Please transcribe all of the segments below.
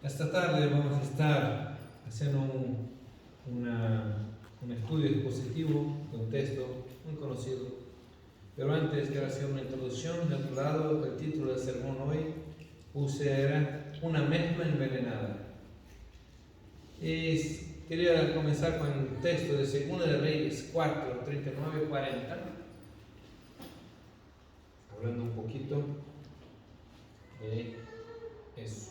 Esta tarde vamos a estar haciendo un estudio expositivo de un texto muy conocido. Pero antes quiero hacer una introducción. De otro lado, el título del sermón hoy era una mezcla envenenada. Y quería comenzar con el texto de 2 de Reyes 4, 39, 40. Hablando un poquito de eso.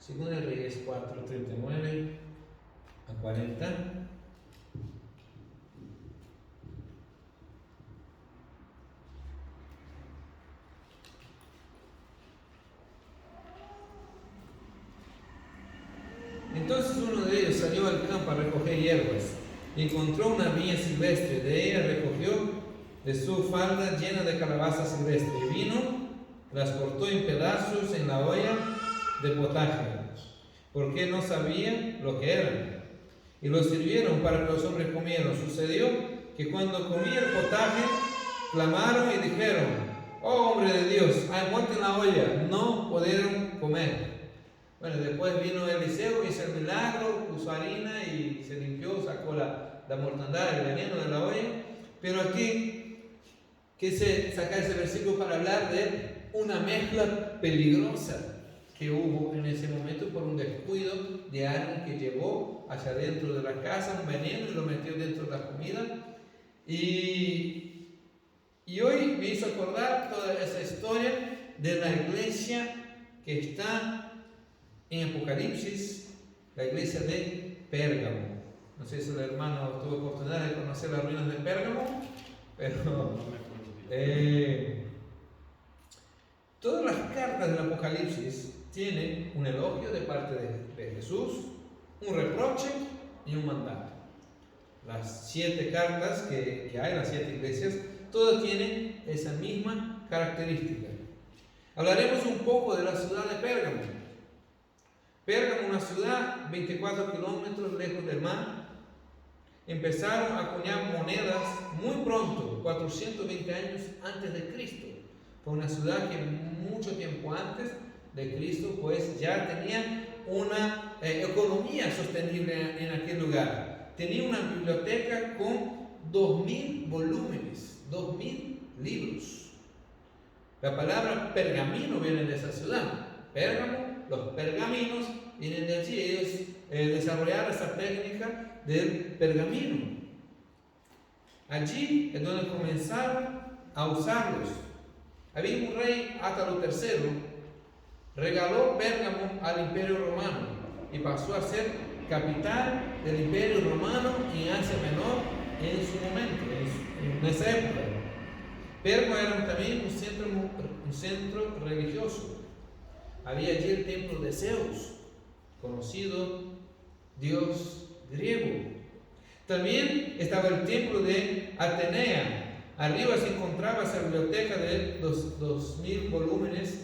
2 de Reyes 4, 39 a 40. Entonces uno de ellos salió al campo a recoger hierbas y encontró una viña silvestre. De ella recogió de su falda llena de calabaza silvestre y vino, las cortó en pedazos en la olla de potaje, porque no sabía lo que eran, y lo sirvieron para que los hombres comieran. Sucedió que cuando comía el potaje, clamaron y dijeron: oh hombre de Dios, hay muerte en la olla, no pudieron comer. Bueno, después vino Eliseo, hizo el milagro, puso harina y se limpió, sacó la mortandad, el veneno de la olla. Pero aquí quise sacar ese versículo para hablar de una mezcla peligrosa que hubo en ese momento por un descuido de alguien que llevó hacia dentro de la casa un veneno y lo metió dentro de la comida. Y hoy me hizo acordar toda esa historia de la iglesia que está en Apocalipsis, la iglesia de Pérgamo. No sé si el hermano tuvo oportunidad de conocer las ruinas de Pérgamo, pero todas las cartas del Apocalipsis tienen un elogio de parte de Jesús, un reproche y un mandato. Las 7 cartas que hay, las 7 iglesias, todas tienen esa misma característica. Hablaremos un poco de la ciudad de Pérgamo. Pérgamo, una ciudad 24 kilómetros lejos del mar. Empezaron a acuñar monedas muy pronto, 420 años antes de Cristo. Fue una ciudad que mucho tiempo antes de Cristo pues ya tenía una economía sostenible en aquel lugar. Tenía una biblioteca con 2000 volúmenes, 2000 libros. La palabra pergamino viene de esa ciudad. Pérgamo, los pergaminos vienen de allí. Ellos desarrollaron esa técnica del pergamino. Allí es donde comenzaron a usarlos. Había un rey, Átalo III, regaló Pérgamo al Imperio Romano y pasó a ser capital del Imperio Romano en Asia Menor en su momento, en esa época. Pérgamo era también un centro religioso. Había allí el templo de Zeus, conocido dios griego. También estaba el templo de Atenea. Arriba se encontraba esa biblioteca de los 2000 volúmenes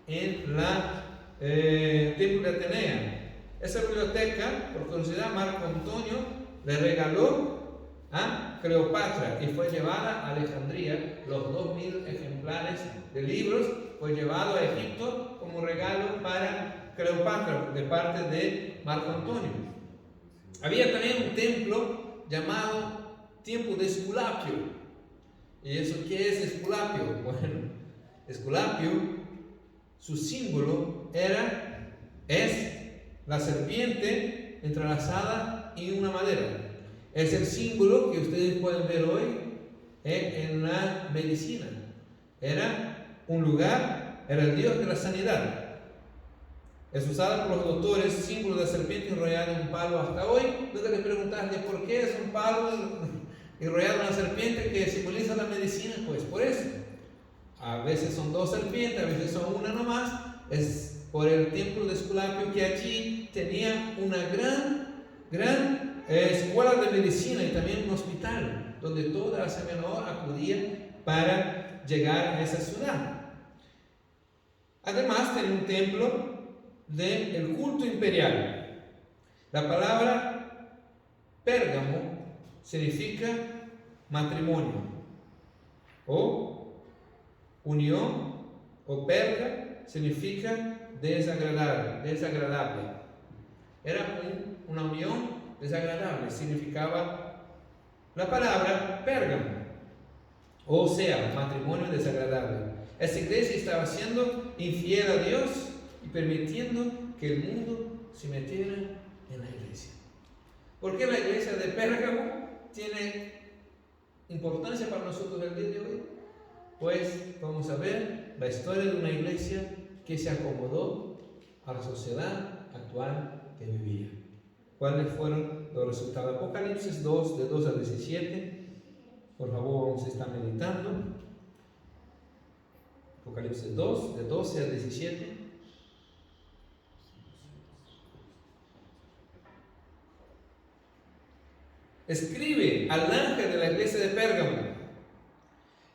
en la templo de Atenea. Esa biblioteca, por curiosidad, Marco Antonio le regaló a Cleopatra y fue llevada a Alejandría. Los 2000 ejemplares de libros fue llevado a Egipto como regalo para Cleopatra de parte de Marco Antonio. Había también un templo llamado Templo de Esculapio. ¿Y eso qué es Esculapio? Bueno, Esculapio, su símbolo es la serpiente entrelazada en una madera. Es el símbolo que ustedes pueden ver hoy en la medicina. Era un lugar, era el dios de la sanidad. Es usado por los doctores, símbolo de la serpiente enrollada en un palo hasta hoy. Nunca te preguntaste por qué es un palo enrollado en una serpiente que simboliza la medicina. Pues por eso. A veces son 2 serpientes, a veces son una nomás. Es por el templo de Esculapio que allí tenía una gran escuela de medicina y también un hospital donde toda Asia Menor acudía para llegar a esa ciudad. Además tenía un templo del culto imperial. La palabra Pérgamo significa matrimonio o unión o perga significa desagradable. Era una unión desagradable, significaba la palabra Pérgamo, o sea, matrimonio desagradable. Esta iglesia estaba siendo infiel a Dios y permitiendo que el mundo se metiera en la iglesia. ¿Por qué la iglesia de Pérgamo tiene importancia para nosotros el día de hoy? Pues vamos a ver la historia de una iglesia que se acomodó a la sociedad actual que vivía. ¿Cuáles fueron los resultados? Apocalipsis 2, de 2 a 17. Por favor, vamos a estar meditando. Apocalipsis 2, de 12 a 17. Escribe al ángel de la iglesia de Pérgamo: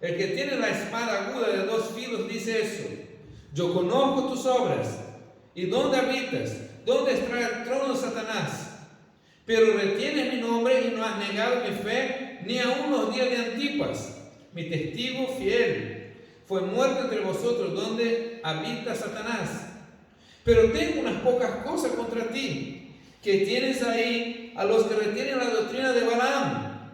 el que tiene la espada aguda de 2 filos dice eso: yo conozco tus obras y dónde habitas, dónde está el trono de Satanás, pero retienes mi nombre y no has negado mi fe ni aun los días de Antipas, mi testigo fiel. Fue muerto entre vosotros donde habita Satanás. Pero tengo unas pocas cosas contra ti, que tienes ahí a los que retienen la doctrina de Balaam,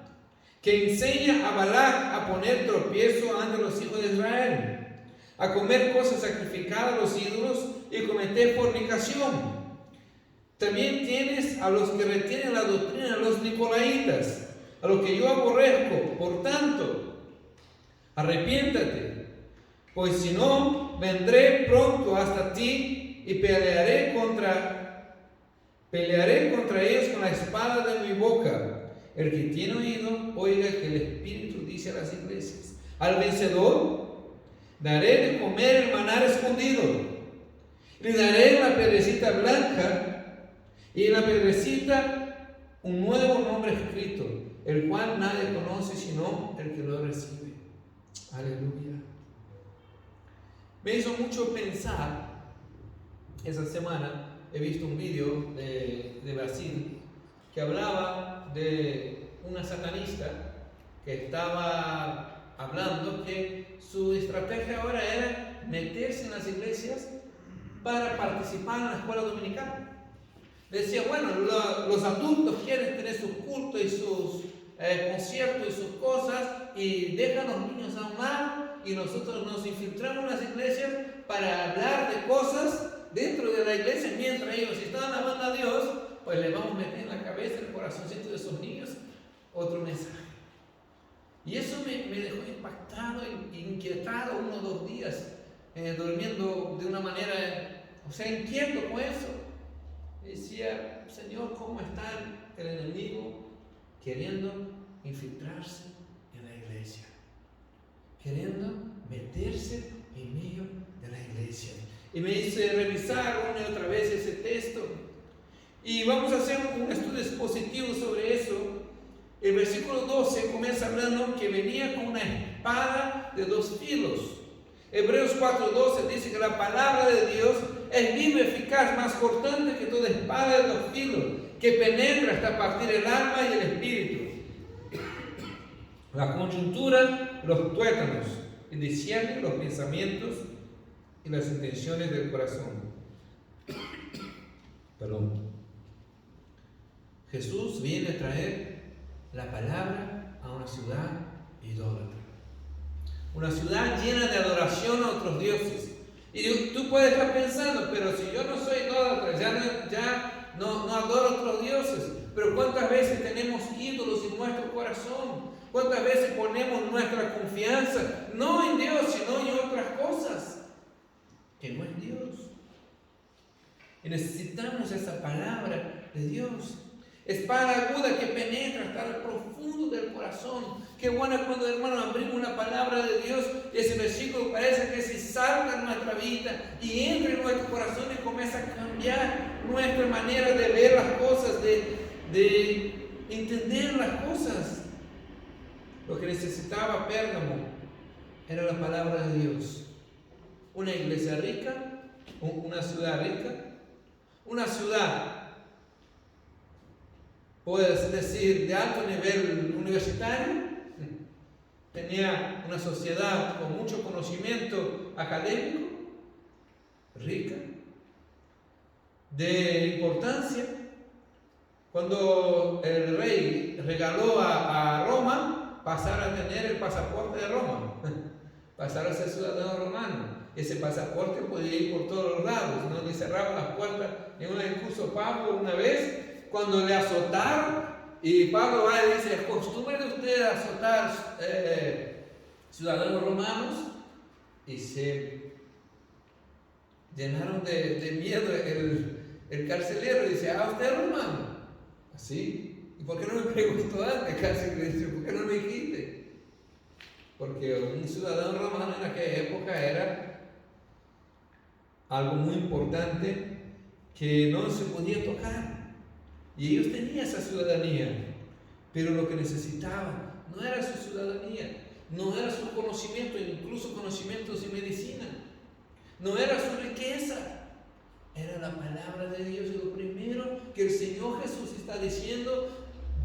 que enseña a Balac a poner tropiezo ante los hijos de Israel, a comer cosas sacrificadas a los ídolos y cometer fornicación. También tienes a los que retienen la doctrina de los nicolaitas, a los que yo aborrezco. Por tanto, arrepiéntate, pues si no, vendré pronto hasta ti y pelearé contra ellos con la espada de mi boca. El que tiene oído, oiga que el Espíritu dice a las iglesias: al vencedor daré de comer el maná escondido, le daré la piedrecita blanca, y en la piedrecita un nuevo nombre escrito, el cual nadie conoce sino el que lo recibe. Aleluya. Me hizo mucho pensar. Esa semana he visto un video de Brasil que hablaba de una satanista que estaba hablando que su estrategia ahora era meterse en las iglesias para participar en la escuela dominical. Decía, bueno, los adultos quieren tener sus cultos y sus conciertos y sus cosas, y dejan a los niños a un lado, y nosotros nos infiltramos en las iglesias para hablar de cosas dentro de la iglesia, mientras ellos están alabando a Dios, pues le vamos a meter en la cabeza, en el corazoncito de esos niños, otro mensaje. Y eso me dejó impactado e inquietado 1 o 2 días, durmiendo de una manera, inquieto con eso. Decía, Señor, ¿cómo está el enemigo queriendo infiltrarse en la iglesia? Queriendo meterse en medio de la iglesia. Y me hice revisar una y otra vez ese texto. Y vamos a hacer un estudio expositivo sobre eso. El versículo 12 comienza hablando que venía con una espada de 2 filos. Hebreos 4:12 dice que la palabra de Dios es viva, eficaz, más cortante que toda espada de 2 filos, que penetra hasta partir el alma y el espíritu, la coyuntura, los tuétanos, y discierne los pensamientos y las intenciones del corazón. Perdón. Jesús viene a traer la palabra a una ciudad idólatra, una ciudad llena de adoración a otros dioses. Y tú puedes estar pensando, pero si yo no soy idólatra, ya no adoro a otros dioses. Pero ¿cuántas veces tenemos ídolos en nuestro corazón? ¿Cuántas veces ponemos nuestra confianza no en Dios, sino en otras cosas que no es Dios? Y necesitamos esa palabra de Dios. Espada aguda que penetra hasta el profundo del corazón. Qué bueno cuando, hermano, abrimos una palabra de Dios y ese versículo parece que se salga en nuestra vida y entra en nuestro corazón y comienza a cambiar nuestra manera de ver las cosas, de entender las cosas. Lo que necesitaba Pérgamo era la palabra de Dios. Una iglesia rica, una ciudad rica, una ciudad, puedes decir, de alto nivel universitario, tenía una sociedad con mucho conocimiento académico, rica, de importancia. Cuando el rey regaló a Roma, pasar a tener el pasaporte de Roma, pasar a ser ciudadano romano. Ese pasaporte podía ir por todos los lados, no le cerraban las puertas. En un discurso Pablo una vez, cuando le azotaron, y Pablo va y dice: ¿acostumbra usted a azotar ciudadanos romanos? Y se llenaron de miedo el carcelero. Dice: ¿usted es romano? ¿Así? ¿Y por qué no me preguntó antes? Casi le dice: ¿por qué no me dijiste? Porque un ciudadano romano en aquella época era algo muy importante que no se podía tocar. Y ellos tenían esa ciudadanía, pero lo que necesitaban no era su ciudadanía, no era su conocimiento, incluso conocimientos de medicina, no era su riqueza, era la palabra de Dios. Y lo primero que el Señor Jesús está diciendo: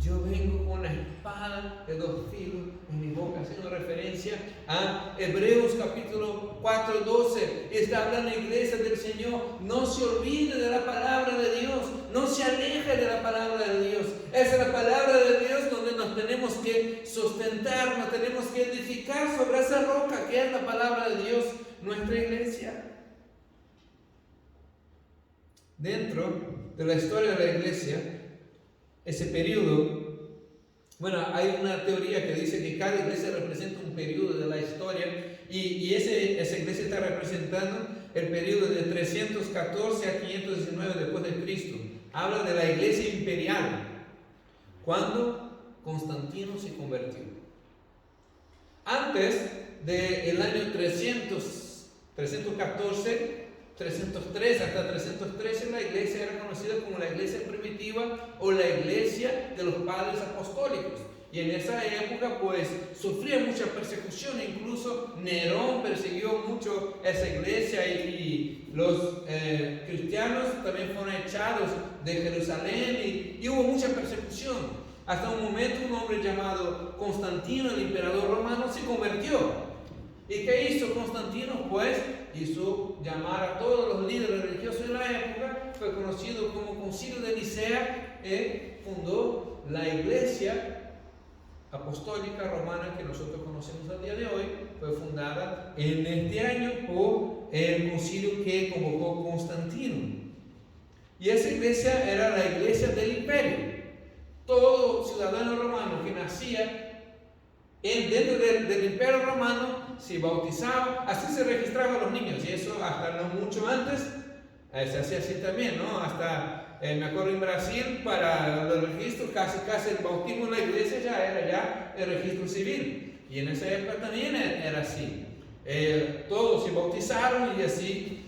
yo vengo con la espada de dos filos en mi boca, haciendo referencia a Hebreos capítulo 4:12. Está hablando la iglesia del Señor: no se olvide de la palabra de Dios, no se aleje de la palabra de Dios. Esa es la palabra de Dios donde nos tenemos que sustentar, nos tenemos que edificar sobre esa roca que es la palabra de Dios, nuestra iglesia. Dentro de la historia de la iglesia, ese periodo, bueno, hay una teoría que dice que cada iglesia representa un periodo de la historia, y esa iglesia está representando el periodo de 314 a 519 después de Cristo. Habla de la iglesia imperial, cuando Constantino se convirtió. Antes del año 314, 303 hasta 313, la iglesia era conocida como la iglesia primitiva o la iglesia de los padres apostólicos. Y en esa época pues sufría mucha persecución, incluso Nerón persiguió mucho esa iglesia, y los cristianos también fueron echados de Jerusalén, y hubo mucha persecución. Hasta un momento un hombre llamado Constantino, el emperador romano, se convirtió. ¿Y qué hizo Constantino? Pues hizo llamar a todos los líderes religiosos de la época, fue conocido como Concilio de Nicea, y fundó la iglesia apostólica romana que nosotros conocemos al día de hoy. Fue fundada en este año por el concilio que convocó Constantino. Y esa iglesia era la iglesia del imperio. Todo ciudadano romano que nacía dentro del imperio romano se bautizaba, así se registraban los niños, y eso hasta no mucho antes se hacía así también, ¿no? Hasta, me acuerdo en Brasil, para los registros, casi el bautismo en la iglesia ya era el registro civil, y en esa época también era así. Todos se bautizaron, y así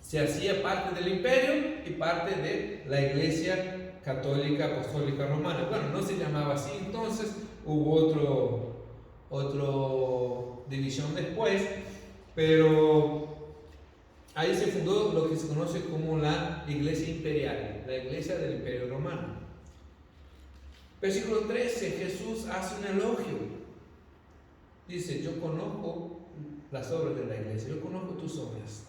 se hacía parte del imperio y parte de la iglesia católica apostólica romana. Bueno, no se llamaba así entonces, hubo otra división después, pero ahí se fundó lo que se conoce como la iglesia imperial, la iglesia del imperio romano. Versículo 13, Jesús hace un elogio. Dice: yo conozco las obras de la iglesia, yo conozco tus obras.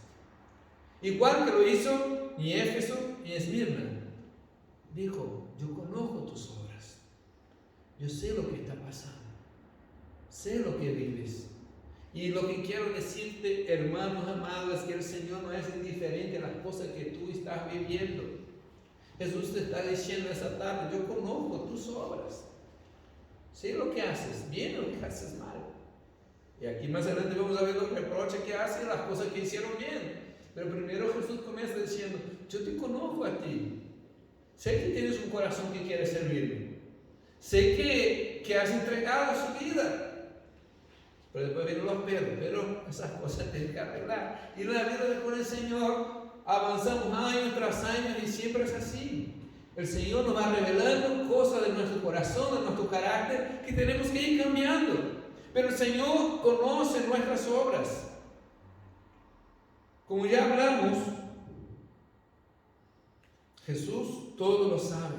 Igual que lo hizo ni Éfeso ni Esmirna. Dijo: yo conozco tus obras, yo sé lo que está pasando, sé lo que vives. Y lo que quiero decirte, hermanos amados, es que el Señor no es indiferente a las cosas que tú estás viviendo. Jesús te está diciendo esta tarde: yo conozco tus obras, sé lo que haces bien o lo que haces mal. Y aquí más adelante vamos a ver los reproches que hacen, las cosas que hicieron bien. Pero primero Jesús comienza diciendo: yo te conozco a ti, sé que tienes un corazón que quiere servirme, sé que has entregado su vida. Pero después vienen los pero esas cosas tienen que arreglar. Y la vida con el Señor avanzamos años tras años, y siempre es así. El Señor nos va revelando cosas de nuestro corazón, de nuestro carácter, que tenemos que ir cambiando. Pero el Señor conoce nuestras obras. Como ya hablamos, Jesús todo lo sabe,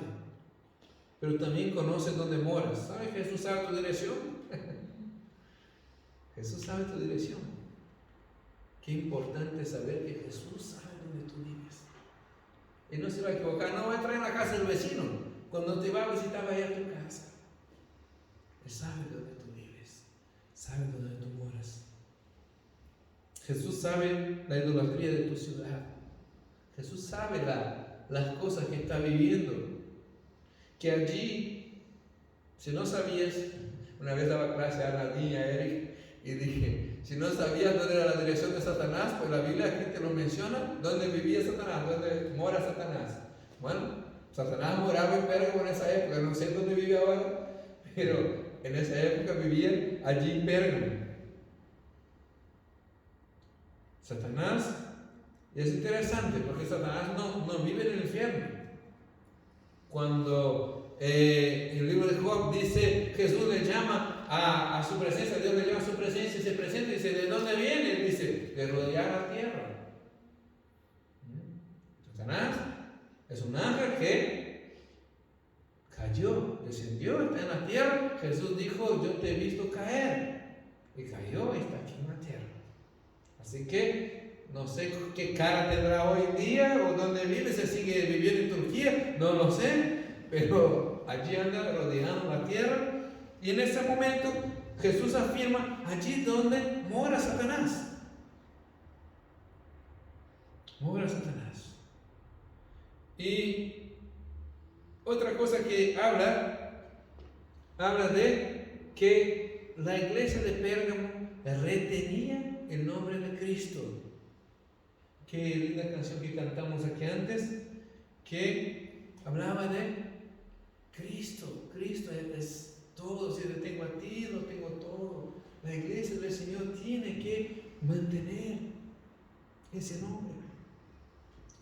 pero también conoce dónde moras. ¿Sabe? Jesús sabe tu dirección. Jesús sabe tu dirección. Qué importante saber que Jesús sabe dónde tú vives. Él no se va a equivocar, no va a entrar en la casa del vecino. Cuando te va a visitar, vaya a tu casa. Él sabe dónde tú vives, sabe dónde tú moras. Jesús sabe la idolatría de tu ciudad. Jesús sabe las cosas que está viviendo. Que allí, si no sabías, una vez daba clase a la niña Eric y dije, si no sabías dónde era la dirección de Satanás, pues la Biblia aquí te lo menciona, dónde vivía Satanás, dónde mora Satanás. Bueno, Satanás moraba en Pérgamo en esa época, no sé dónde vive ahora, pero en esa época vivía allí en Pérgamo. Satanás, y es interesante porque Satanás no vive en el infierno. Cuando el libro de Job dice, Jesús le llama a su presencia, Dios le llama a su presencia y se presenta y dice, ¿de dónde viene? Él dice, de rodear la tierra. Satanás es un ángel que cayó, descendió, está en la tierra. Jesús dijo, yo te he visto caer. Y cayó y está aquí en la tierra. Así que no sé qué cara tendrá hoy en día o dónde vive, se sigue viviendo en Turquía, no lo sé, pero allí anda rodeando la tierra. Y en ese momento Jesús afirma, allí donde mora Satanás. Mora Satanás. Y otra cosa que habla de que la iglesia de Pérgamo retenía el nombre de Cristo. Qué linda canción que cantamos aquí antes, que hablaba de Cristo. Cristo es todo. Si te tengo a ti, lo tengo todo. La iglesia del Señor tiene que mantener ese nombre.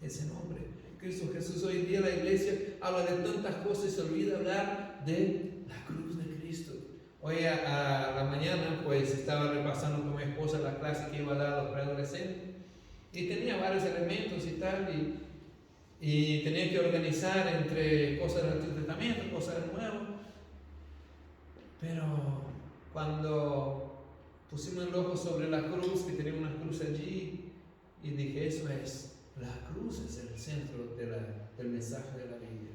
Ese nombre. Cristo Jesús. Hoy en día la iglesia habla de tantas cosas y se olvida hablar de la cruz de Cristo. Hoy a la mañana pues estaba repasando con mi esposa la clase que iba a dar a los preadolescentes y tenía varios elementos y tal y tenía que organizar entre cosas del Antiguo Testamento, cosas del Nuevo. Pero cuando pusimos el ojo sobre la cruz, que tenía una cruz allí, y dije, eso es, la cruz es el centro del mensaje de la Biblia.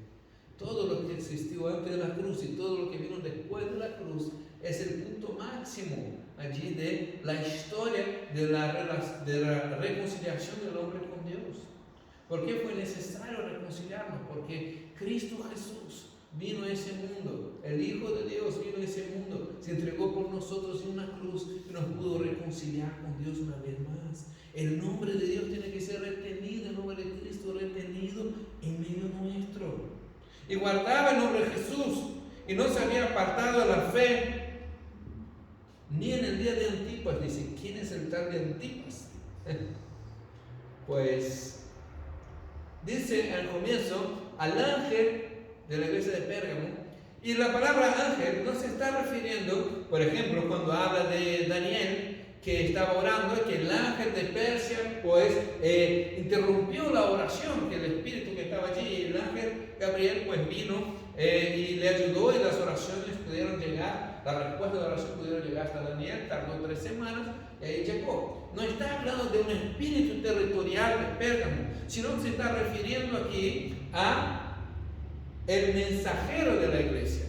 Todo lo que existió antes de la cruz y todo lo que vino después de la cruz es el punto máximo allí de la historia de la reconciliación del hombre con Dios. ¿Por qué fue necesario reconciliarnos? Porque Cristo Jesús vino a ese mundo, el Hijo de Dios vino a ese mundo, se entregó por nosotros en una cruz y nos pudo reconciliar con Dios una vez más. El nombre de Dios tiene que ser retenido, el nombre de Cristo retenido en medio nuestro. Y guardaba el nombre de Jesús y no se había apartado de la fe ni en el día de Antipas. Dice, ¿quién es el tal de Antipas? Pues dice al comienzo al ángel de la iglesia de Pérgamo, y la palabra ángel no se está refiriendo, por ejemplo, cuando habla de Daniel que estaba orando, que el ángel de Persia pues interrumpió la oración, que el espíritu que estaba allí, y el ángel Gabriel pues vino y le ayudó y las oraciones pudieron llegar, la respuesta de la oración pudieron llegar hasta Daniel, tardó 3 semanas y ahí llegó. No está hablando de un espíritu territorial de Pérgamo, sino que se está refiriendo aquí a el mensajero de la iglesia,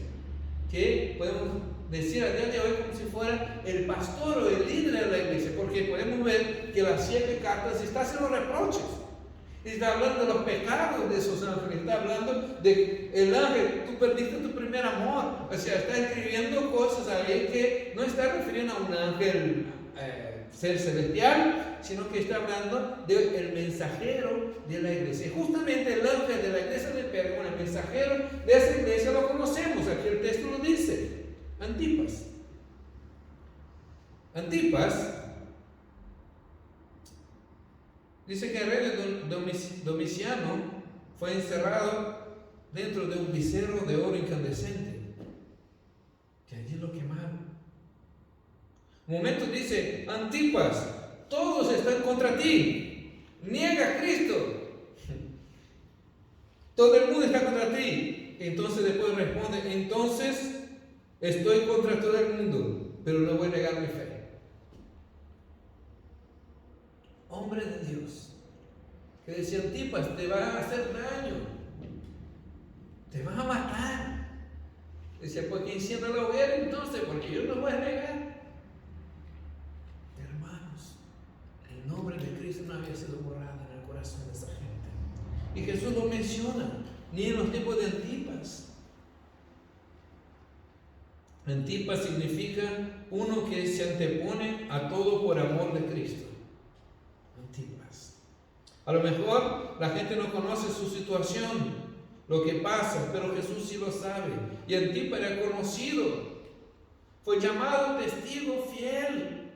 que podemos decir a día de hoy como si fuera el pastor o el líder de la iglesia, porque podemos ver que las 7 cartas está haciendo reproches, está hablando de los pecados de esos ángeles, está hablando de el ángel, tú perdiste tu primer amor, o sea, está escribiendo cosas ahí que no está refiriendo a un ángel ser celestial, sino que está hablando del mensajero de la iglesia. Y justamente el ángel de la iglesia de Pérgamo, el mensajero de esa iglesia, lo conocemos, aquí el texto lo dice, Antipas. Antipas dice que el rey Domiciano fue encerrado dentro de un becerro de oro incandescente, que allí lo quemaron. Un momento dice, Antipas, todos están contra ti, niega a Cristo, todo el mundo está contra ti. Entonces después responde, entonces estoy contra todo el mundo, pero no voy a negar mi fe. hombre de Dios, que decía: Antipas, te van a hacer daño, te van a matar. Decía: pues que encienda la hoguera entonces, porque yo no voy a negar. Hermanos, el nombre de Cristo no había sido borrado en el corazón de esa gente. Y Jesús lo menciona, ni en los tiempos de Antipas. Antipas significa uno que se antepone a todo por amor de Cristo. Antipas. A lo mejor la gente no conoce su situación, lo que pasa, pero Jesús sí lo sabe. Y Antipas era conocido, fue llamado testigo fiel.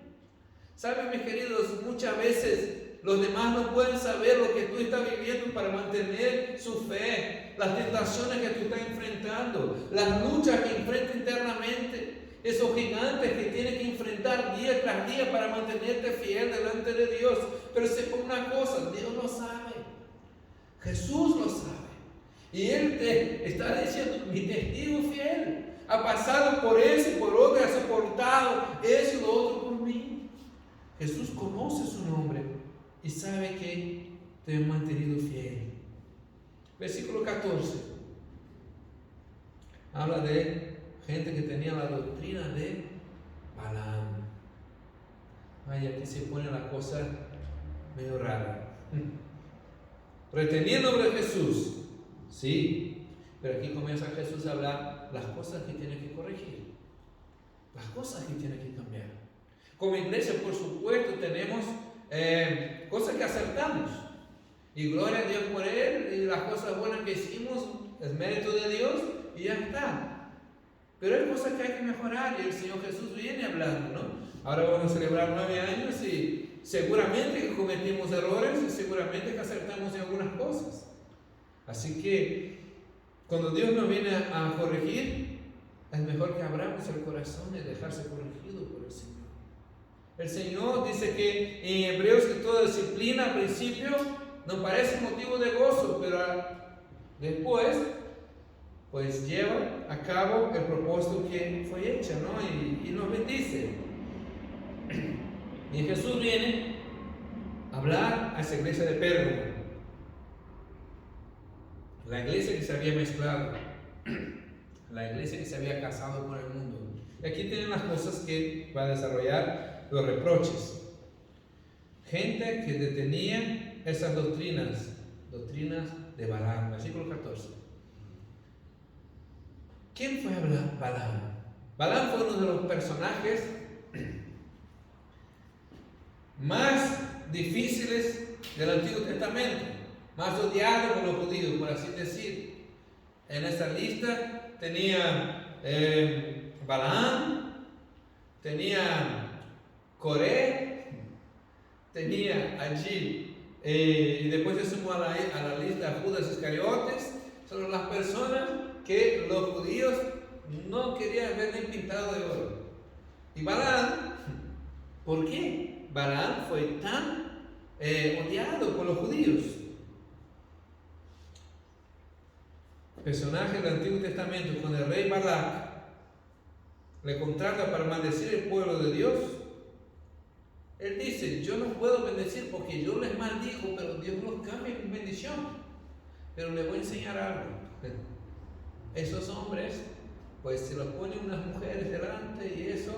¿Saben, mis queridos? Muchas veces los demás no pueden saber lo que tú estás viviendo para mantener su fe, las tentaciones que tú estás enfrentando, las luchas que enfrentas internamente, esos gigantes que tienes que enfrentar día tras día para mantenerte fiel delante de Dios. Pero sepa una cosa, Dios lo sabe, Jesús lo sabe, y Él te está diciendo: mi testigo fiel ha pasado por eso y por otro, ha soportado eso y lo otro por mí. Jesús conoce su nombre y sabe que te he mantenido fiel. Versículo 14 habla de gente que tenía la doctrina de Balaam. Ay, aquí se pone la cosa medio rara. Retenía el nombre de Jesús, sí, pero aquí comienza Jesús a hablar las cosas que tiene que corregir, las cosas que tiene que cambiar. Como iglesia, por supuesto, tenemos cosas que acertamos, y gloria a Dios por Él, y las cosas buenas que hicimos es mérito de Dios y ya está. Pero hay cosas que hay que mejorar, y el Señor Jesús viene hablando, ¿no? Ahora vamos a celebrar 9 años y seguramente que cometimos errores y seguramente que acertamos en algunas cosas. Así que cuando Dios nos viene a corregir, es mejor que abramos el corazón y dejarse corregido por el Señor. El Señor dice que en Hebreos que toda disciplina al principio nos parece motivo de gozo, pero después pues lleva a cabo el propósito que fue hecho, ¿no? Y nos bendice. Y Jesús viene a hablar a esa iglesia de Pérgamo, la iglesia que se había mezclado, la iglesia que se había casado con el mundo. Y aquí tienen las cosas que va a desarrollar, los reproches. Gente que detenía esas doctrinas de Balaam. Versículo 14. ¿Quién fue Balaam? Balaam fue uno de los personajes más difíciles del Antiguo Testamento, más odiado por los judíos, por así decir. En esta lista tenía Balaam, tenía Coré, tenía allí, y después se sumó a la lista Judas Iscariotes. Son las personas que los judíos no querían ver ni pintado de oro. Y Balaam, ¿por qué Balaam fue tan odiado por los judíos? Personaje del Antiguo Testamento, cuando el rey Balac le contrata para maldecir el pueblo de Dios, él dice: yo no puedo bendecir porque yo les maldigo, pero Dios los cambia en bendición. Pero les voy a enseñar algo. Esos hombres, pues si los ponen unas mujeres delante y eso,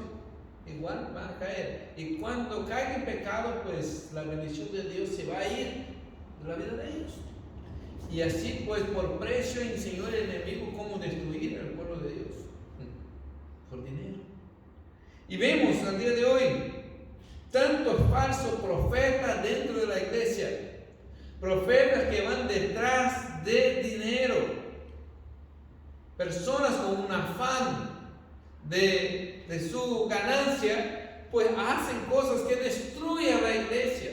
igual van a caer. Y cuando caiga en pecado, pues la bendición de Dios se va a ir de la vida de ellos. Y así, pues, por precio enseñó el enemigo cómo destruir al pueblo de Dios. Por dinero. Y vemos al día de hoy tantos falsos profetas dentro de la iglesia. Profetas que van detrás de dinero. Personas con un afán de su ganancia, pues hacen cosas que destruyen a la iglesia.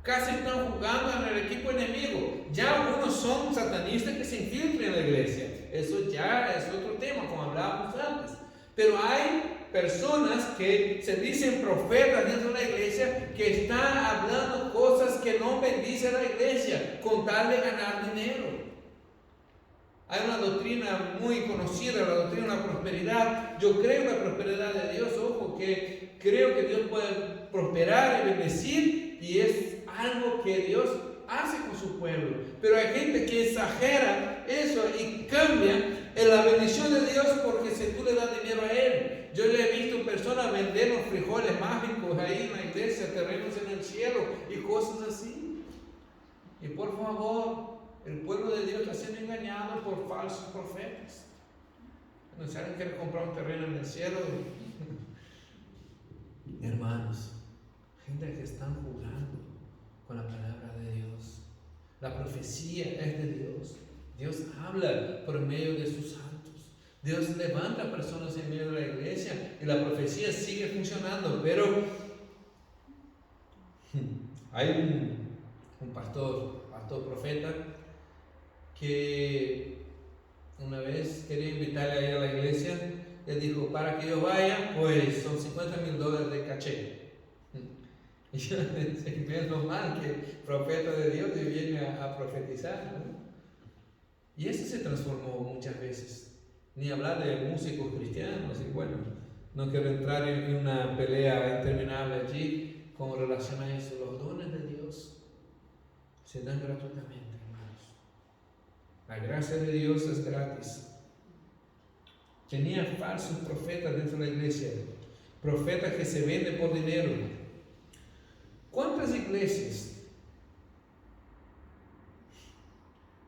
Casi están jugando en el equipo enemigo. Ya algunos son satanistas que se infiltran en la iglesia. Eso ya es otro tema, como hablábamos antes. Pero hay personas que se dicen profetas dentro de la iglesia que están hablando cosas que no bendicen a la iglesia con tal de ganar dinero. Hay una doctrina muy conocida, la doctrina de la prosperidad. Yo creo en la prosperidad de Dios, ojo, que creo que Dios puede prosperar y bendecir bien y es algo que Dios hace con su pueblo. Pero hay gente que exagera eso y cambia en la bendición de Dios porque si tú le das dinero a Él. Yo le he visto personas vender los frijoles mágicos ahí en la iglesia, terrenos en el cielo y cosas así. Y por favor, el pueblo de Dios está siendo engañado por falsos profetas. No si alguien quiere comprar un terreno en el cielo. Hermanos, gente que están jugando con la palabra de Dios. La profecía es de Dios. Dios habla por medio de sus santos. Dios levanta personas en medio de la iglesia y la profecía sigue funcionando. Pero hay un pastor profeta, que una vez quería invitarle a ir a la iglesia. Le dijo, para que yo vaya, pues son $50,000 de caché. Y yo pensé, menos mal que profeta de Dios y viene a profetizar, ¿no? Y eso se transformó muchas veces. Ni hablar de músicos cristianos, y bueno, no quiero entrar en una pelea interminable allí con relación a eso. Los dones de Dios se dan gratuitamente, hermanos. La gracia de Dios es gratis. Tenía falsos profetas dentro de la iglesia, profetas que se venden por dinero. ¿Cuántas iglesias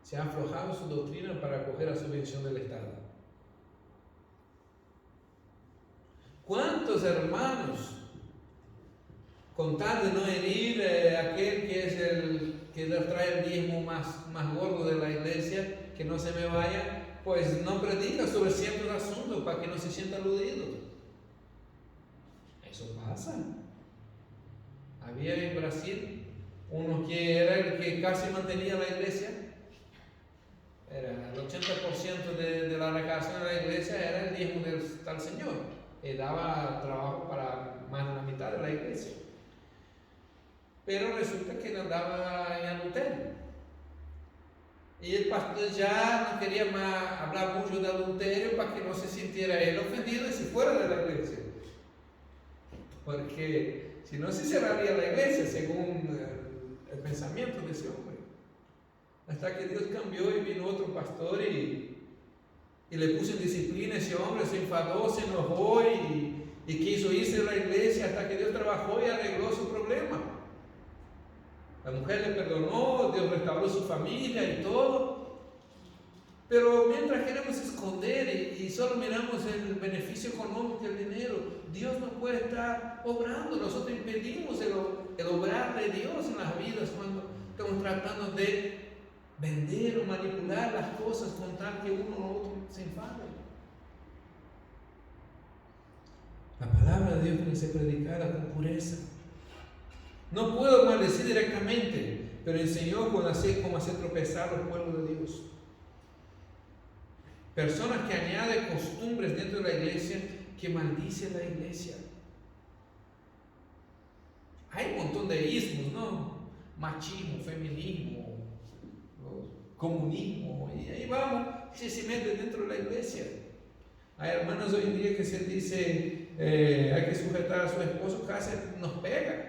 se han aflojado su doctrina para acoger la subvención del Estado? ¿Cuántos hermanos, con tal de no herir aquel que es el que trae el diezmo más gordo de la iglesia, que no se me vaya, pues no predica sobre ciertos asuntos para que no se sienta aludido? Eso pasa. Había en Brasil uno que era el que casi mantenía la iglesia. Era el 80% de la recaudación de la iglesia era el diezmo del tal señor. Daba trabajo para más de la mitad de la iglesia. Pero resulta que andaba en adulterio. Y el pastor ya no quería más hablar mucho de adulterio para que no se sintiera él ofendido y se fuera de la iglesia. Porque si no se cerraría la iglesia según el pensamiento de ese hombre. Hasta que Dios cambió y vino otro pastor y le puso en disciplina. Ese hombre se enfadó, se enojó y quiso irse de la iglesia hasta que Dios trabajó y arregló su problema. La mujer le perdonó, Dios restauró su familia y todo. Pero mientras queremos esconder y solo miramos el beneficio económico y el dinero, Dios no puede estar obrando. Nosotros impedimos el obrar de Dios en las vidas cuando estamos tratando de vender o manipular las cosas con tal que uno o otro se enfade. La palabra de Dios tiene que ser predicada con pureza. No puedo maldecir directamente, pero enseñó cómo hacer tropezar al pueblo de Dios. Personas que añaden costumbres dentro de la iglesia que maldicen la iglesia. Hay un montón de ismos, ¿no? Machismo, feminismo, comunismo, y ahí vamos, se meten dentro de la iglesia. Hay hermanos hoy en día que se dice hay que sujetar a su esposo, casi nos pega.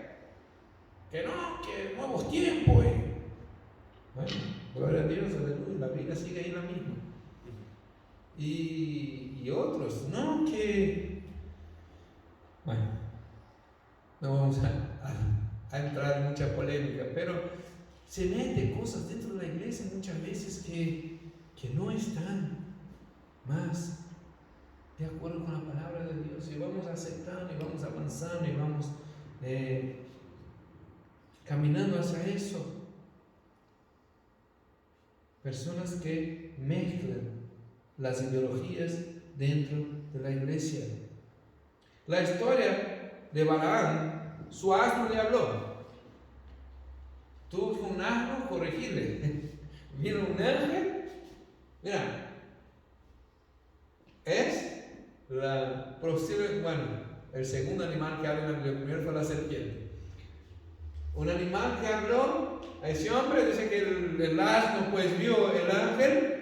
Que nuevos tiempos. Bueno, gloria a Dios, aleluya, la Biblia sigue ahí la misma. Y otros, no, que bueno, no vamos a entrar en mucha polémica, pero se mete cosas dentro de la iglesia muchas veces que no están más de acuerdo con la palabra de Dios, y vamos aceptando y vamos avanzando y vamos caminando hacia eso. Personas que mezclan las ideologías dentro de la iglesia. La historia de Balaam, su asno le habló. Tuvo un asno corregirle. Vino un ángel. Mira, es la posible, el segundo animal que habla en la Biblia. Primero fue la serpiente. Un animal que habló a ese hombre, dice que el asno pues vio el ángel.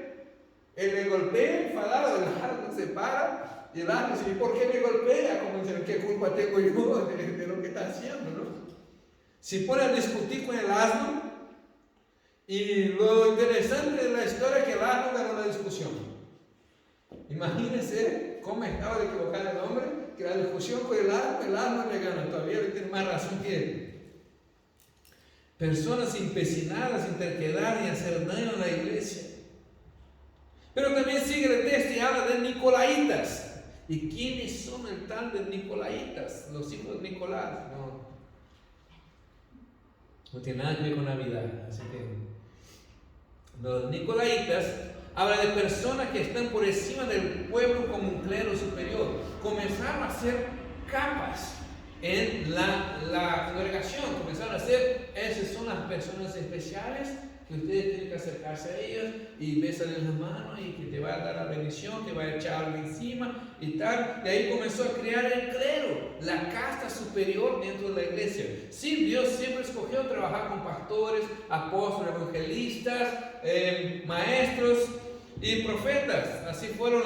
Él le golpea, enfadado, el asno se para y el asno dice, ¿por qué me golpea? Como dice, ¿qué culpa tengo yo de lo que está haciendo, no? se pone a discutir con el asno, y lo interesante de la historia es que el asno ganó la discusión. Imagínense cómo estaba de equivocado el hombre, que la discusión con el asno le gana, todavía le tiene más razón que él. Personas empecinadas en terquedad y hacer daño a la iglesia. Pero también sigue el texto y habla de Nicolaitas. ¿Y quiénes son el tal de Nicolaitas? Los hijos de Nicolás. No tiene nada que ver con Navidad. Así que los Nicolaitas habla de personas que están por encima del pueblo como un clero superior. Comenzaron a hacer capas en la congregación. Comenzaron a hacer, esas son las personas especiales que ustedes tienen que acercarse a ellos y besarles la mano y que te va a dar la bendición, te va a echar algo encima y tal. Y ahí comenzó a crear el clero, la casta superior dentro de la iglesia. Sí, Dios siempre escogió trabajar con pastores, apóstoles, evangelistas, maestros y profetas. Así fueron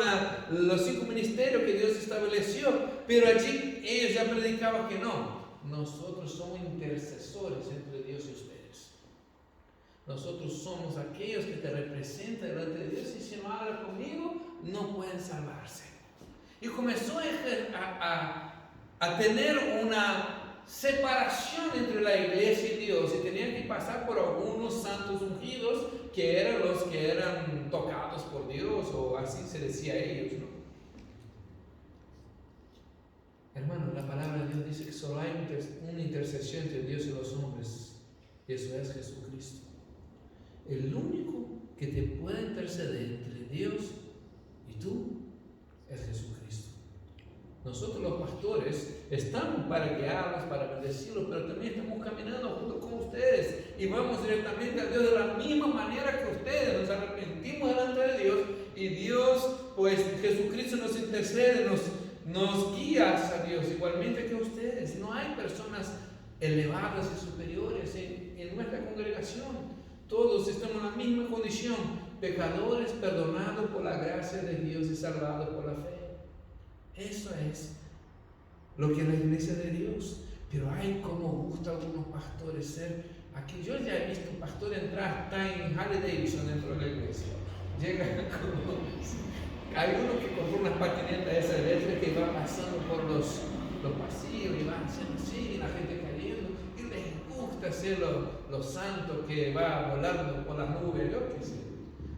los 5 ministerios que Dios estableció. Pero allí ellos ya predicaban que no, nosotros somos intercesores entre Dios y ustedes. Nosotros somos aquellos que te representan delante de Dios, y si no hablan conmigo, no pueden salvarse. Y comenzó a tener una separación entre la iglesia y Dios, y tenían que pasar por algunos santos ungidos, que eran los que eran tocados por Dios, o así se decía a ellos, ¿no? Hermano, la palabra de Dios dice que solo hay una intercesión entre Dios y los hombres, y eso es Jesucristo. El único que te puede interceder entre Dios y tú es Jesucristo. Nosotros los pastores estamos para guiarlos, para bendecirlos, pero también estamos caminando junto con ustedes y vamos directamente a Dios de la misma manera que ustedes. Nos arrepentimos delante de Dios y Dios, pues Jesucristo nos intercede, nos guía a Dios igualmente que ustedes. No hay personas elevadas y superiores en nuestra congregación. Todos estamos en la misma condición, pecadores perdonados por la gracia de Dios y salvados por la fe. Eso es lo que es la iglesia de Dios. Pero hay como gusta a algunos pastores ser. Aquí yo ya he visto un pastor entrar, está en Harley Davidson dentro de la iglesia. Llega hay uno que compró unas patinetas esas eléctricas que va pasando por los pasillos y va haciendo así, y la gente cayendo. Y les gusta ser los santos que va volando por las nubes, yo qué sé.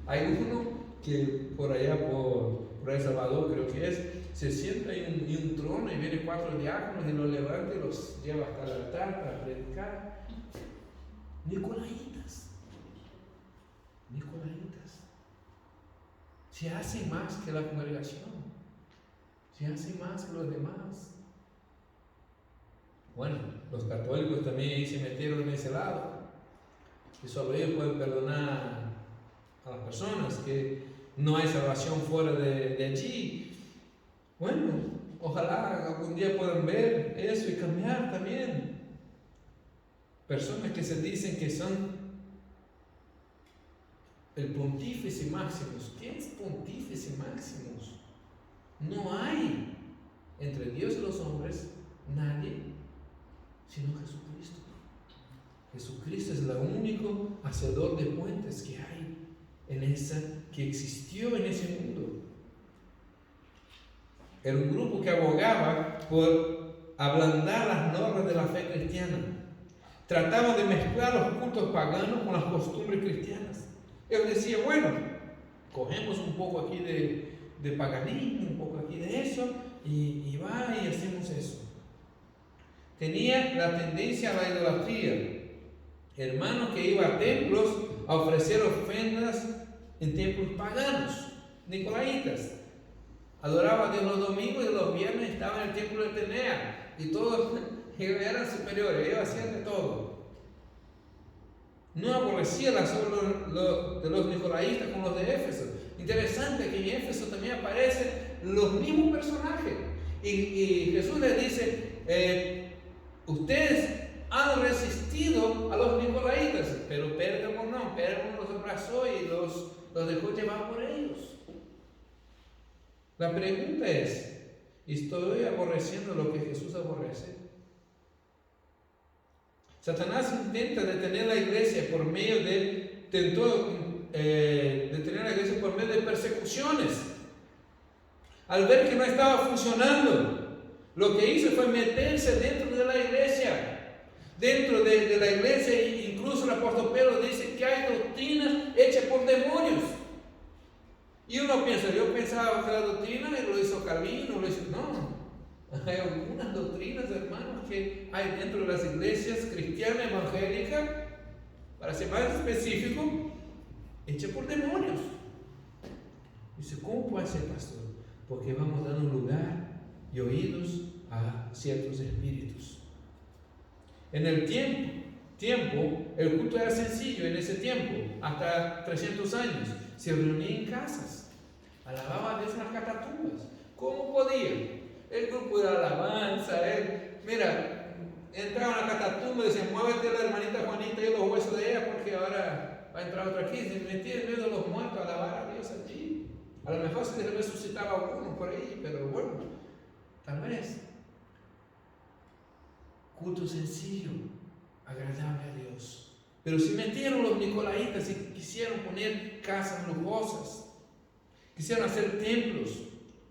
Hay uno que por allá por El Salvador, creo que es, se sienta en un trono y vienen 4 diáconos y los levanta y los lleva hasta el altar para predicar. Nicolaitas. Se hacen más que la congregación, se hacen más que los demás. Bueno, los católicos también ahí se metieron en ese lado, que solo ellos pueden perdonar a las personas, que no hay salvación fuera de allí. Bueno, ojalá algún día puedan ver eso y cambiar también. Personas que se dicen que son el pontífice Maximus. ¿Quién es pontífice Maximus? No hay entre Dios y los hombres nadie sino Jesucristo. Jesucristo es el único hacedor de puentes que hay que existió en ese mundo. Era un grupo que abogaba por ablandar las normas de la fe cristiana. Trataban de mezclar los cultos paganos con las costumbres cristianas. Él decía, bueno, cogemos un poco aquí de paganismo, un poco aquí de eso, y hacemos eso. Tenía la tendencia a la idolatría. Hermanos que iba a templos a ofrecer ofrendas en templos paganos, nicolaitas. Adoraba a Dios los domingos y los viernes estaba en el templo de Atenea, y todos eran superiores, ellos hacían de todo. No aborrecía las obras de los nicolaitas con los de Éfeso. Interesante que en Éfeso también aparecen los mismos personajes. Y Jesús les dice, ustedes han resistido a los nicolaitas, pero Pérgamo no. Pérgamo los abrazó y los dejó llevar por ellos. La pregunta es, ¿estoy aborreciendo lo que Jesús aborrece? Satanás intenta detener la iglesia por medio de, detener la iglesia por medio de persecuciones. Al ver que no estaba funcionando, lo que hizo fue meterse dentro de la iglesia. Dentro de la iglesia, incluso el apóstol Pedro dice que hay doctrinas hechas por demonios. Y uno piensa, yo pensaba que la doctrina lo hizo Calvino, lo hizo... No. Hay algunas doctrinas, hermanos, que hay dentro de las iglesias cristianas evangélicas, para ser más específico, hechas por demonios. Dice, ¿cómo puede ser, pastor? Porque vamos dando lugar y oídos a ciertos espíritus. En el tiempo, el culto era sencillo en ese tiempo, hasta 300 años. Se reunían en casas, alababan a Dios en las catatumbas. ¿Cómo podían? El grupo de alabanza, mira, entraban a la catatumba y decían, muévete la hermanita Juanita y los huesos de ella, porque ahora va a entrar otra aquí. Se metía en medio de los muertos a alabar a Dios allí. A lo mejor se resucitaba uno por ahí, pero bueno, tal vez. Culto sencillo, agradable a Dios. Pero se metieron los nicolaitas y quisieron poner casas lujosas, quisieron hacer templos,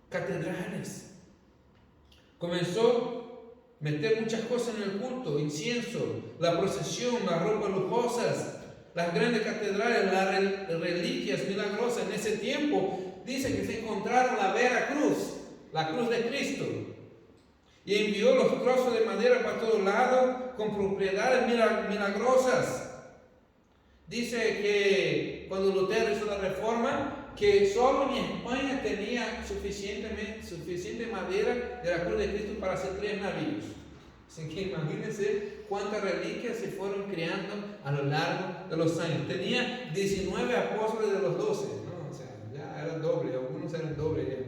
catedrales. Comenzó a meter muchas cosas en el culto: incienso, la procesión, las ropas lujosas, las grandes catedrales, las reliquias milagrosas. En ese tiempo dice que se encontraron la vera cruz, la cruz de Cristo, y envió los trozos de madera para todos lados con propiedades milagrosas. Dice que cuando Lutero hizo la reforma, que solo en España tenía suficiente madera de la cruz de Cristo para hacer 3 navíos. Así que imagínense cuántas reliquias se fueron creando a lo largo de los años. Tenía 19 apóstoles de los 12, ¿no? O sea, ya eran doble, algunos eran doble ya.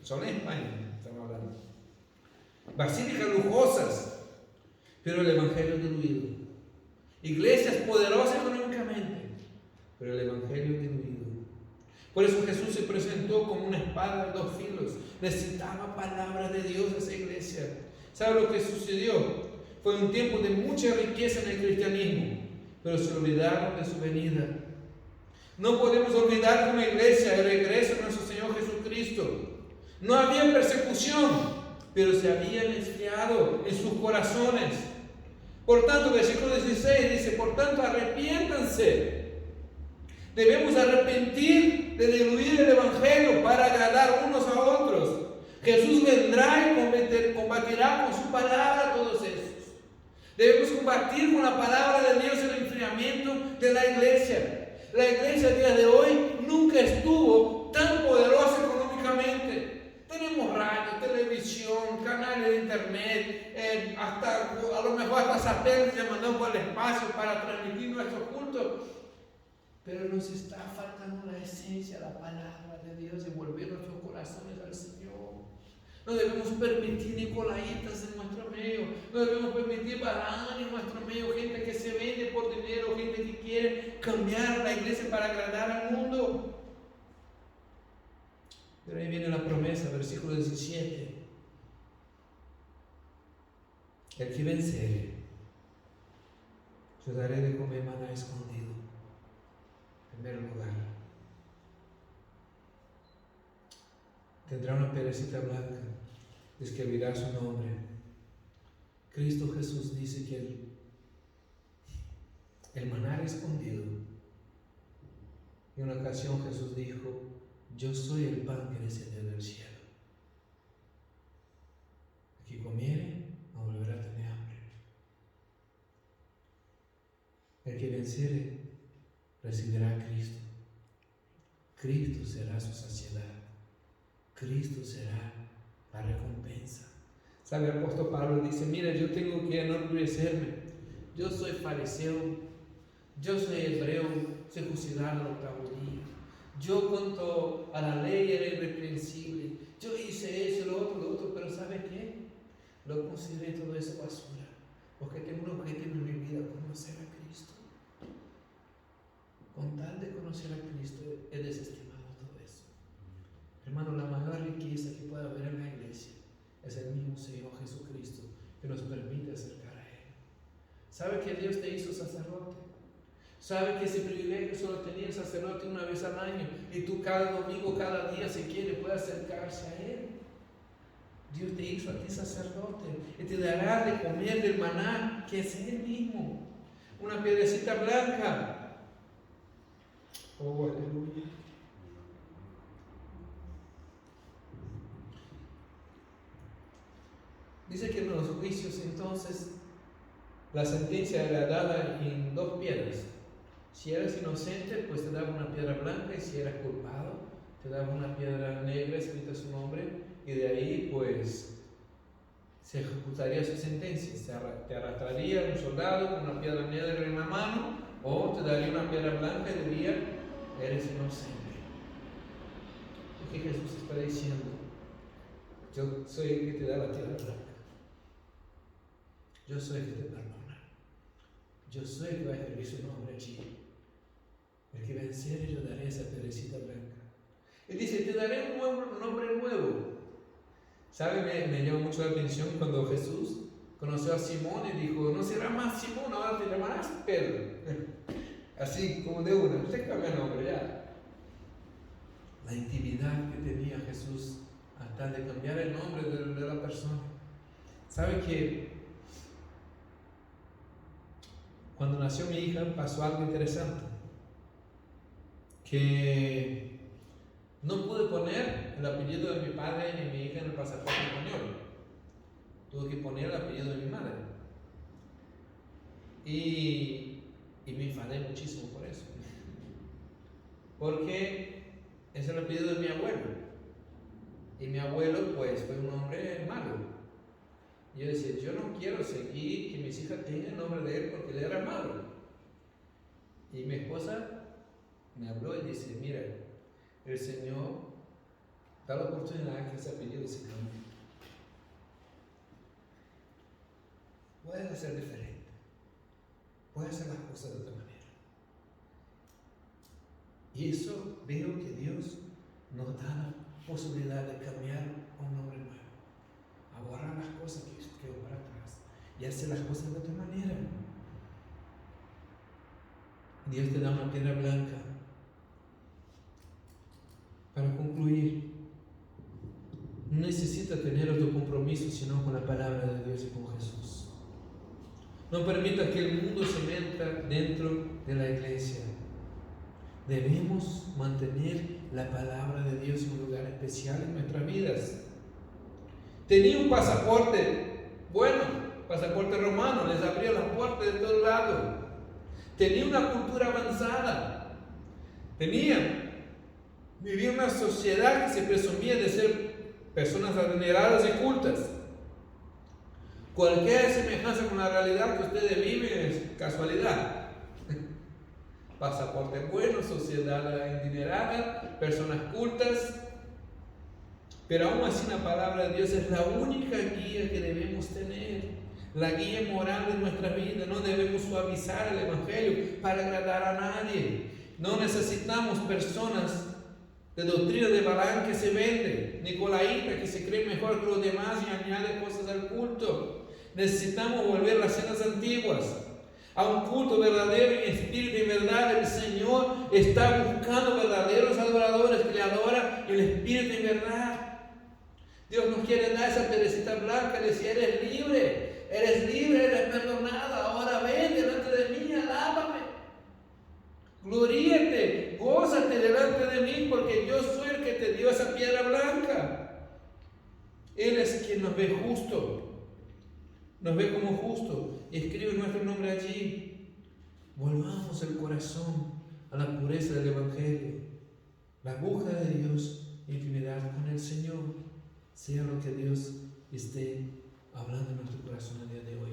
Solo en España estamos hablando. Basílicas lujosas, pero el evangelio diluido. Iglesias poderosas económicamente, pero el evangelio diluido. Por eso Jesús se presentó como una espada de 2 filos. Necesitaba palabra de Dios esa iglesia. ¿Sabe lo que sucedió? Fue un tiempo de mucha riqueza en el cristianismo, pero se olvidaron de su venida. No podemos olvidar como iglesia el regreso de nuestro Señor Jesucristo. No había persecución, pero se habían enfriado en sus corazones. Por tanto, versículo 16 dice, por tanto, arrepiéntanse. Debemos arrepentir de diluir el evangelio para agradar unos a otros. Jesús vendrá y combatirá con su palabra a todos estos. Debemos combatir con la palabra de Dios el enfriamiento de la iglesia. La iglesia a día de hoy nunca estuvo tan poderosa económicamente. Tenemos radio, televisión, canales de internet, hasta a lo mejor hasta satélites que mandamos por el espacio para transmitir nuestros cultos. Pero nos está faltando la esencia, la palabra de Dios, y volver nuestros corazones al Señor. No debemos permitir nicolaitas en nuestro medio. No debemos permitir barán en nuestro medio. Gente que se vende por dinero, gente que quiere cambiar la iglesia para agradar al mundo. Pero ahí viene la promesa, versículo 17. El que vencere, yo daré de comer maná escondido. En primer lugar, tendrá una perecita blanca, escribirá su nombre. Cristo Jesús dice que el maná era escondido. Y en una ocasión Jesús dijo, yo soy el pan que descendió del cielo. El que comiere no volverá a tener hambre. El que venciere recibirá a Cristo. Cristo será su saciedad. Cristo será la recompensa. ¿Sabe? El apóstol Pablo dice, mira, yo tengo que enorgullecerme. Yo soy fariseo, yo soy hebreo, circuncidado al 8º día. Yo cuanto a la ley era irreprensible. Yo hice eso, lo otro, pero ¿sabe qué? Lo consideré todo eso basura, porque tengo un objetivo en mi vida, conocer a Cristo. Con tal de conocer a Cristo, he desestimado todo eso. Hermano, la mayor riqueza que puede haber en la iglesia es el mismo Señor Jesucristo, que nos permite acercar a Él. ¿Sabe que Dios te hizo sacerdote? ¿Sabe que ese privilegio solo tenía el sacerdote una vez al año? Y tú cada domingo, cada día, si quiere, puede acercarse a Él. Dios te hizo a ti sacerdote y te dará de comer del maná, que es Él mismo. Una piedrecita blanca. Oh, aleluya. Dice que en los juicios entonces la sentencia era dada en 2 piedras. Si eras inocente, pues te daba una piedra blanca, y si eras culpado, te daba una piedra negra escrita su nombre, y de ahí pues se ejecutaría su sentencia. Te arrastraría un soldado con una piedra negra en la mano, o te daría una piedra blanca y diría, eres inocente. ¿Qué Jesús está diciendo? Yo soy el que te da la piedra blanca. Yo soy el que te perdona. Yo soy el que va a escribir su nombre allí. El que venciere, yo daré esa piedrecita blanca. Y dice, te daré un nombre nuevo. ¿Sabe? Me llamó mucho la atención cuando Jesús conoció a Simón y dijo, no será más Simón, ahora te llamarás Pedro. Así como de una, usted cambia el nombre ya. La intimidad que tenía Jesús hasta de cambiar el nombre de la persona. ¿Sabe que cuando nació mi hija pasó algo interesante? Que no pude poner el apellido de mi padre ni mi hija en el pasaporte español. Tuve que poner el apellido de mi madre. Y me enfadé muchísimo por eso. Porque es el apellido de mi abuelo. Y mi abuelo, pues, fue un hombre malo. Y yo decía, yo no quiero seguir que mis hijas tengan el nombre de él porque él era malo. Y mi esposa me habló y dice, mira, el Señor da la oportunidad que ese apellido se cambie. Puedes hacer diferente. Puedes hacer las cosas de otra manera. Y eso veo que Dios nos da la posibilidad de cambiar un nombre nuevo. A borrar las cosas que quedó para atrás y hacer las cosas de otra manera. Dios te da una piedra blanca. Para concluir, no necesitas tener otro compromiso sino con la palabra de Dios y con Jesús. No permita que el mundo se meta dentro de la iglesia. Debemos mantener la palabra de Dios en un lugar especial en nuestras vidas. Tenía un pasaporte bueno, pasaporte romano, les abrió las puertas de todos lados. Tenía una cultura avanzada. Vivía en una sociedad que se presumía de ser personas adineradas y cultas. Cualquier semejanza con la realidad que ustedes viven es casualidad. Pasaporte bueno, sociedad adinerada, personas cultas. Pero aún así la palabra de Dios es la única guía que debemos tener. La guía moral de nuestra vida. No debemos suavizar el Evangelio para agradar a nadie. No necesitamos personas de doctrina de Balaam que se vende, nicolaíta que se cree mejor que los demás y añade cosas al culto. Necesitamos volver a las cenas antiguas, a un culto verdadero y en espíritu y verdad. El Señor está buscando verdaderos adoradores que le adoran en espíritu y verdad. Dios nos quiere dar esa piedrecita blanca, decir, eres libre, eres perdonada, ahora ven delante de mí, alábame. Gloríate, gózate delante de mí, porque yo soy el que te dio esa piedra blanca. Él es quien nos ve justo, nos ve como justo y escribe nuestro nombre allí. Volvamos el corazón a la pureza del Evangelio, la búsqueda de Dios, intimidad con el Señor, sea lo que Dios esté hablando en nuestro corazón el día de hoy.